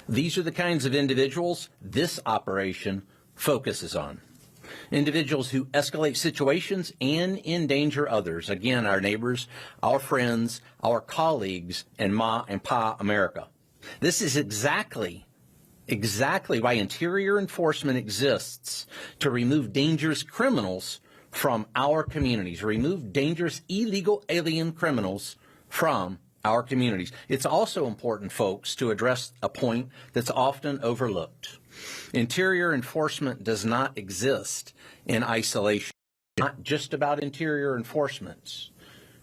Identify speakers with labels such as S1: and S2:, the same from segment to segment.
S1: These are the kinds of individuals this operation focuses on. Individuals who escalate situations and endanger others. Again, our neighbors, our friends, our colleagues, and Ma and Pa America. This is exactly why interior enforcement exists, to remove dangerous criminals from our communities, remove dangerous illegal alien criminals from our communities. It's also important, folks, to address a point that's often overlooked. Interior enforcement does not exist in isolation. It's not just about interior enforcement.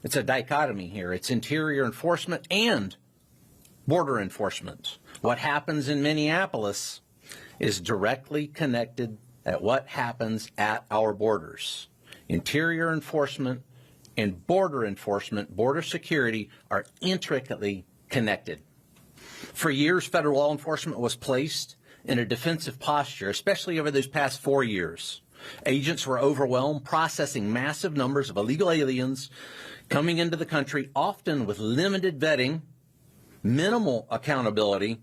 S1: It's a dichotomy here. It's interior enforcement and border enforcement. What happens in Minneapolis is directly connected at what happens at our borders. Interior enforcement and border enforcement, border security, are intricately connected. For years, federal law enforcement was placed in a defensive posture, especially over those past 4 years. Agents were overwhelmed, processing massive numbers of illegal aliens coming into the country, often with limited vetting, minimal accountability,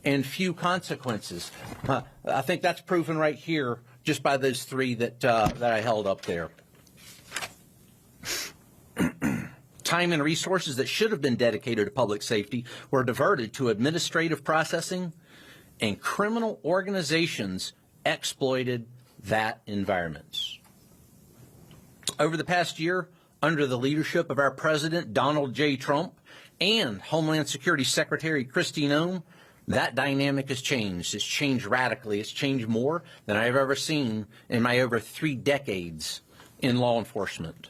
S1: and few consequences. I think that's proven right here just by those three that I held up there. Time and resources that should have been dedicated to public safety were diverted to administrative processing, and criminal organizations exploited that environment. Over the past year, under the leadership of our President, Donald J. Trump, and Homeland Security Secretary Kristi Noem, that dynamic has changed. It's changed radically. It's changed more than I've ever seen in my over 3 decades in law enforcement.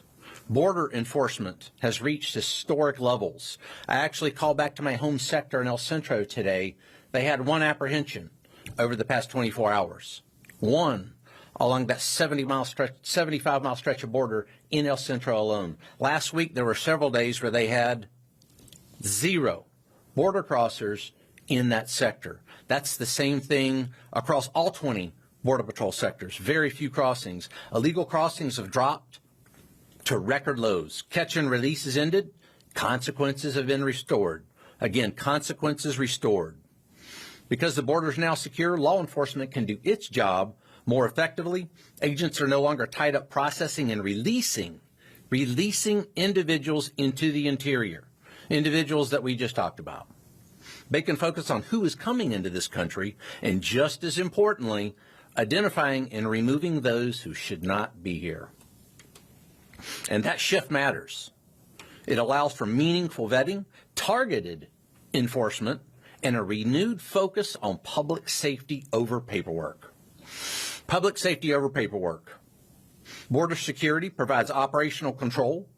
S1: Border enforcement has reached historic levels. I actually called back to my home sector in El Centro today. They had 1 apprehension over the past 24 hours. 1 along that 75-mile stretch of border in El Centro alone. Last week, there were several days where they had 0 border crossers in that sector. That's the same thing across all 20 Border Patrol sectors. Very few crossings. Illegal crossings have dropped to record lows. Catch and release has ended. Consequences have been restored. Again, consequences restored. Because the border is now secure, law enforcement can do its job more effectively. Agents are no longer tied up processing and releasing individuals into the interior, individuals that we just talked about. They can focus on who is coming into this country, and just as importantly, identifying and removing those who should not be here. And that shift matters. It allows for meaningful vetting, targeted enforcement, and a renewed focus on public safety over paperwork. Public safety over paperwork. Border security provides operational control,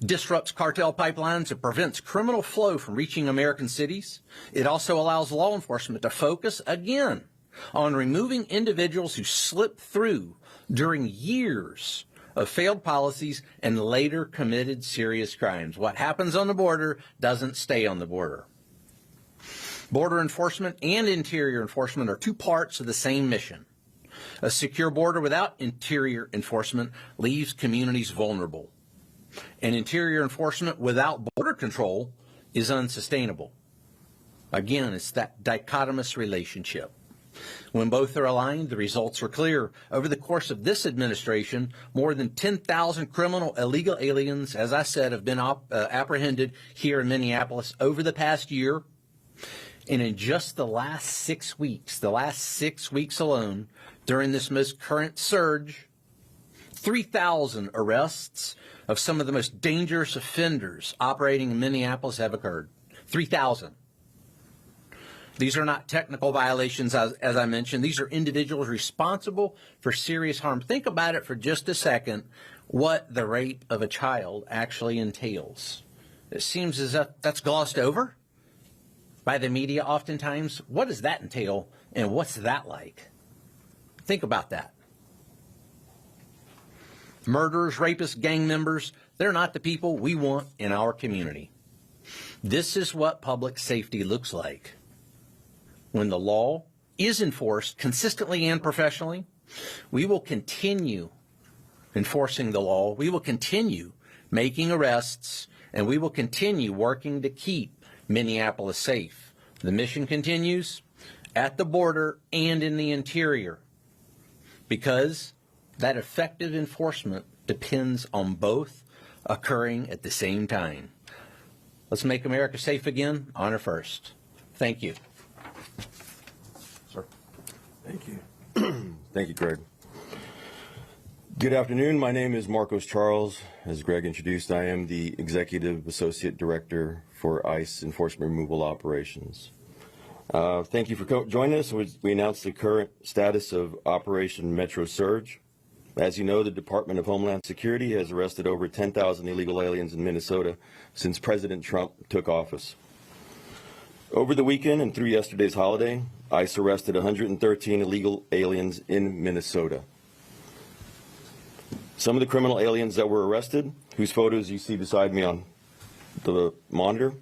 S1: disrupts cartel pipelines, and prevents criminal flow from reaching American cities. It also allows law enforcement to focus, again, on removing individuals who slip through during years of failed policies and later committed serious crimes. What happens on the border doesn't stay on the border. Border enforcement and interior enforcement are 2 parts of the same mission. A secure border without interior enforcement leaves communities vulnerable. And interior enforcement without border control is unsustainable. Again, it's that dichotomous relationship. When both are aligned, the results are clear. Over the course of this administration, more than 10,000 criminal illegal aliens, as I said, have been apprehended here in Minneapolis over the past year. And in just the last 6 weeks alone, during this most current surge, 3,000 arrests of some of the most dangerous offenders operating in Minneapolis have occurred. 3,000. These are not technical violations, as I mentioned. These are individuals responsible for serious harm. Think about it for just a second, what the rape of a child actually entails. It seems as if that's glossed over by the media oftentimes. What does that entail, and what's that like? Think about that. Murderers, rapists, gang members, they're not the people we want in our community. This is what public safety looks like when the law is enforced consistently and professionally. We will continue enforcing the law. We will continue making arrests, and we will continue working to keep Minneapolis safe. The mission continues at the border and in the interior because that effective enforcement depends on both occurring at the same time. Let's make America safe again. Honor first. Thank you.
S2: Sir. Thank you. Thank you, Greg. Good afternoon. My name is Marcos Charles. As Greg introduced, I am the Executive Associate Director for ICE Enforcement Removal Operations. Thank you for joining us. We announced the current status of Operation Metro Surge. As you know, the Department of Homeland Security has arrested over 10,000 illegal aliens in Minnesota since President Trump took office. Over the weekend and through yesterday's holiday, ICE arrested 113 illegal aliens in Minnesota. Some of the criminal aliens that were arrested, whose photos you see beside me on the monitor,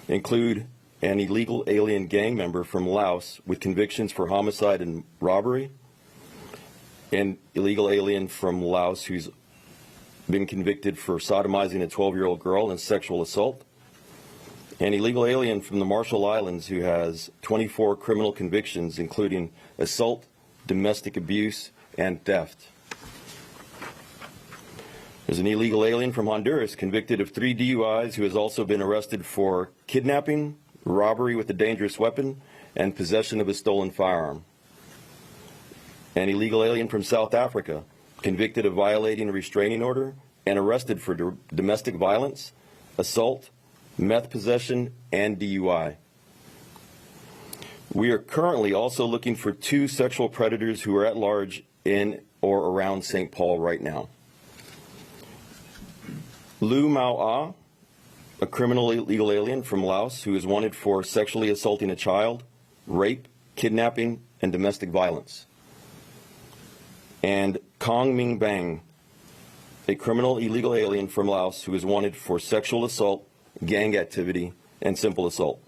S2: include an illegal alien gang member from Laos with convictions for homicide and robbery, an illegal alien from Laos who's been convicted for sodomizing a 12-year-old girl and sexual assault, an illegal alien from the Marshall Islands who has 24 criminal convictions, including assault, domestic abuse, and theft. There's an illegal alien from Honduras convicted of 3 DUIs who has also been arrested for kidnapping, robbery with a dangerous weapon, and possession of a stolen firearm. An illegal alien from South Africa convicted of violating a restraining order and arrested for domestic violence, assault, meth possession, and DUI. We are currently also looking for 2 sexual predators who are at large in or around St. Paul right now. Lu Mao Ah, a criminal illegal alien from Laos who is wanted for sexually assaulting a child, rape, kidnapping, and domestic violence. And Kong Ming Bang, a criminal illegal alien from Laos who is wanted for sexual assault, gang activity, and simple assault.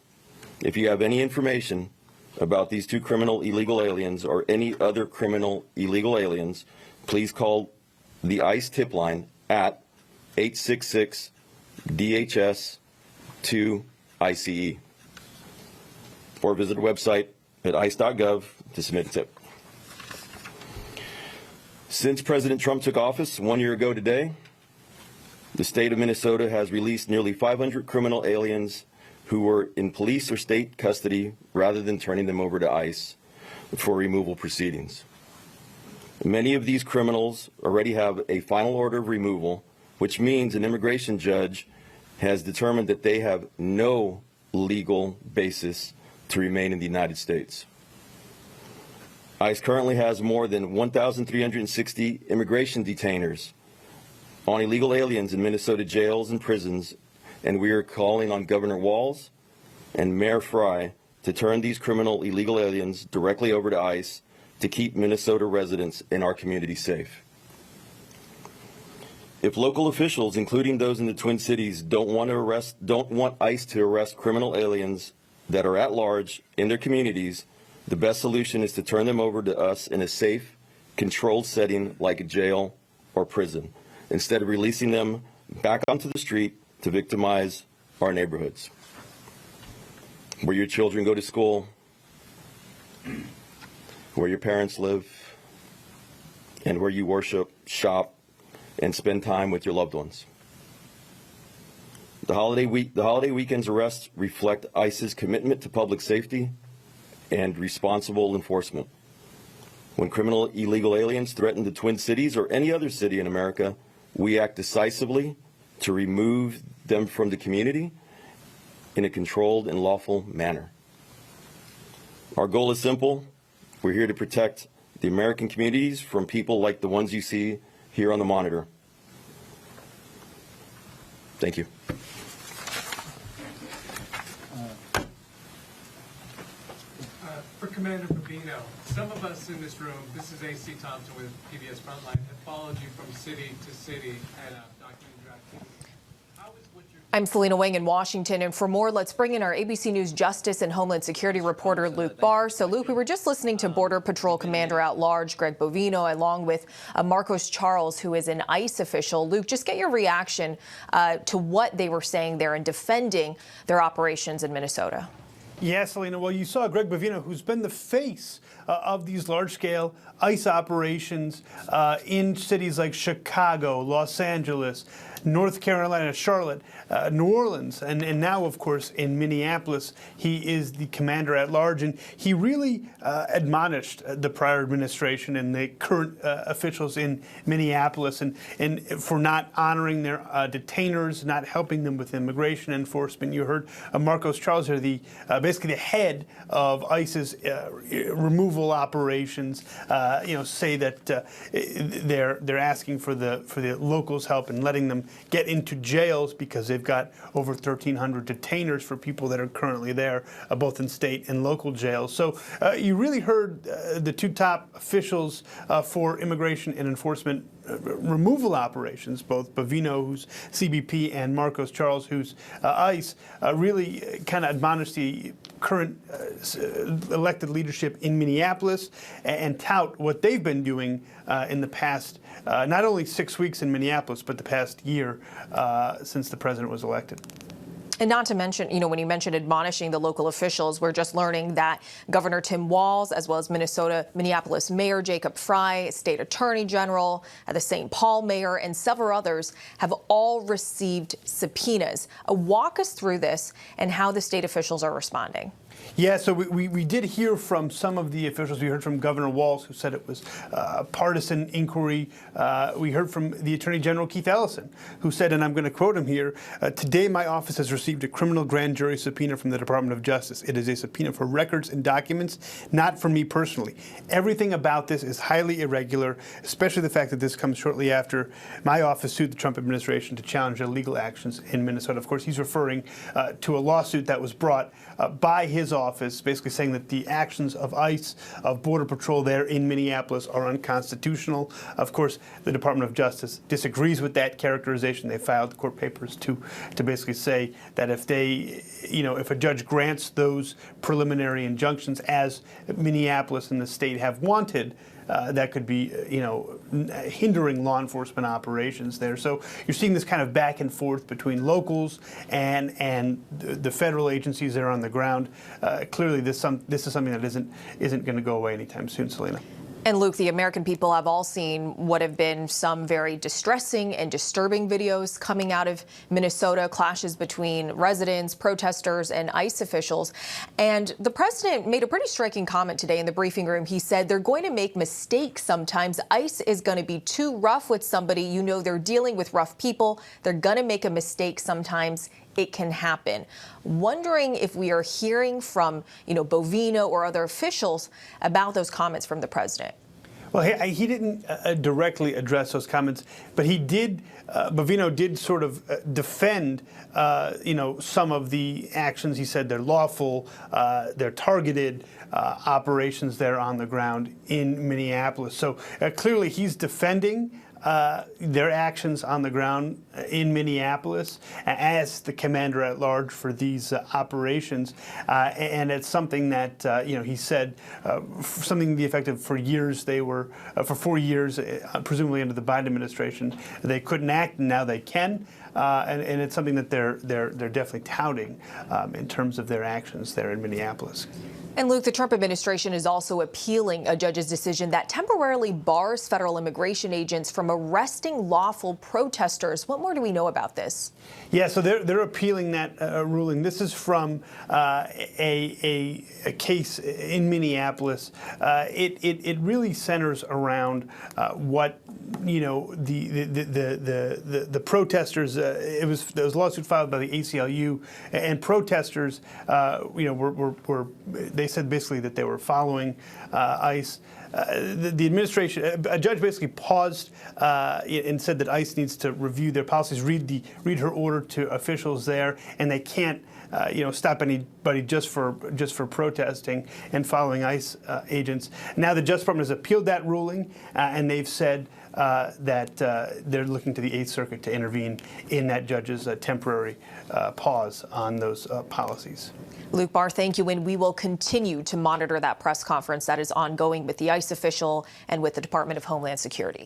S2: If you have any information about these 2 criminal illegal aliens or any other criminal illegal aliens, please call the ICE tip line at 866-DHS-2-ICE or visit our website at ice.gov to submit a tip. Since President Trump took office 1 year ago today, the state of Minnesota has released nearly 500 criminal aliens who were in police or state custody rather than turning them over to ICE for removal proceedings. Many of these criminals already have a final order of removal, which means an immigration judge has determined that they have no legal basis to remain in the United States. ICE currently has more than 1,360 immigration detainers on illegal aliens in Minnesota jails and prisons, and we are calling on Governor Walz and Mayor Fry to turn these criminal illegal aliens directly over to ICE to keep Minnesota residents in our community safe. If local officials, including those in the Twin Cities, don't want ICE to arrest criminal aliens that are at large in their communities, the best solution is to turn them over to us in a safe, controlled setting like a jail or prison, instead of releasing them back onto the street to victimize our neighborhoods, where your children go to school, where your parents live, and where you worship, shop, and spend time with your loved ones. The holiday weekend's arrests reflect ICE's commitment to public safety and responsible enforcement. When criminal illegal aliens threaten the Twin Cities or any other city in America, we act decisively to remove them from the community in a controlled and lawful manner. Our goal is simple. We're here to protect the American communities from people like the ones you see here on the monitor. Thank you.
S3: For Commander Bovino, some of us in this room, this is A.C. Thompson with PBS Frontline, have followed you from city to city and documented your activity.
S4: I'm Selena Wang in Washington, and for more, let's bring in our ABC News Justice and Homeland Security reporter, Luke Barr. So, Luke, we were just listening to Border Patrol Commander at Large, Greg Bovino, along with Marcos Charles, who is an ICE official. Luke, just get your reaction to what they were saying there and defending their operations in Minnesota.
S5: Yeah, Selena. Well, you saw Greg Bovino, who's been the face of these large-scale ICE operations in cities like Chicago, Los Angeles, North Carolina, Charlotte, New Orleans, and now, of course, in Minneapolis. He is the commander at large, and he really admonished the prior administration and the current officials in Minneapolis and for not honoring their detainers, not helping them with immigration enforcement. You heard Marcos Charles here, the basically the head of ICE's removal operations, say that they're asking for the locals' help and letting them get into jails because they've got over 1,300 detainers for people that are currently there, both in state and local jails. So you really heard the two top officials for immigration and enforcement removal operations, both Bovino, who's CBP, and Marcos Charles, who's ICE, really kind of admonished the current elected leadership in Minneapolis and tout what they've been doing in the past, not only 6 weeks in Minneapolis, but the past year since the president was elected.
S4: And not to mention, when you mentioned admonishing the local officials, we're just learning that Governor Tim Walz, as well as Minneapolis Mayor Jacob Frey, State Attorney General, the St. Paul Mayor, and several others have all received subpoenas. Walk us through this and how the state officials are responding.
S5: Yeah, so we did hear from some of the officials. We heard from Governor Walz, who said it was a partisan inquiry. We heard from the Attorney General, Keith Ellison, who said, and I'm going to quote him here, "Today my office has received a criminal grand jury subpoena from the Department of Justice. It is a subpoena for records and documents, not for me personally. Everything about this is highly irregular, especially the fact that this comes shortly after my office sued the Trump administration to challenge illegal actions in Minnesota." Of course, he's referring to a lawsuit that was brought by his office, basically saying that the actions of ICE, of Border Patrol there in Minneapolis, are unconstitutional. Of course, the Department of Justice disagrees with that characterization. They filed court papers to basically say that if if a judge grants those preliminary injunctions, as Minneapolis and the state have wanted, that could be, hindering law enforcement operations there. So you're seeing this kind of back and forth between locals and the federal agencies that are on the ground. Clearly, this is something that isn't going to go away anytime soon, Selena.
S4: And Luke, the American people have all seen what have been some very distressing and disturbing videos coming out of Minnesota, clashes between residents, protesters, and ICE officials. And the president made a pretty striking comment today in the briefing room. He said they're going to make mistakes sometimes. ICE is going to be too rough with somebody. They're dealing with rough people. They're going to make a mistake sometimes. It can happen. Wondering if we are hearing from, Bovino or other officials about those comments from the president.
S5: Well, he didn't directly address those comments, but he did. Bovino did sort of defend, some of the actions. He said they're lawful, they're targeted operations there on the ground in Minneapolis. So clearly, he's defending their actions on the ground in Minneapolis as the commander at large for these operations, and it's something that he said something to the effect of for for 4 years, presumably under the Biden administration, they couldn't act, and now they can. And it's something that they're definitely touting in terms of their actions there in Minneapolis.
S4: And Luke, the Trump administration is also appealing a judge's decision that temporarily bars federal immigration agents from arresting lawful protesters. What more do we know about this?
S5: Yeah, so they're appealing that ruling. This is from a case in Minneapolis. It really centers around what the protesters. There was a lawsuit filed by the ACLU, and protesters, they said basically that they were following ICE. The administration, a judge basically paused and said that ICE needs to review their policies, read her order to officials there, and they can't stop anybody just for protesting and following ICE agents. Now the Justice Department has appealed that ruling, and they've said that they're looking to the Eighth Circuit to intervene in that judge's temporary pause on those policies.
S4: Luke Barr, thank you, and we will continue to monitor that press conference that is ongoing with the ICE official and with the Department of Homeland Security.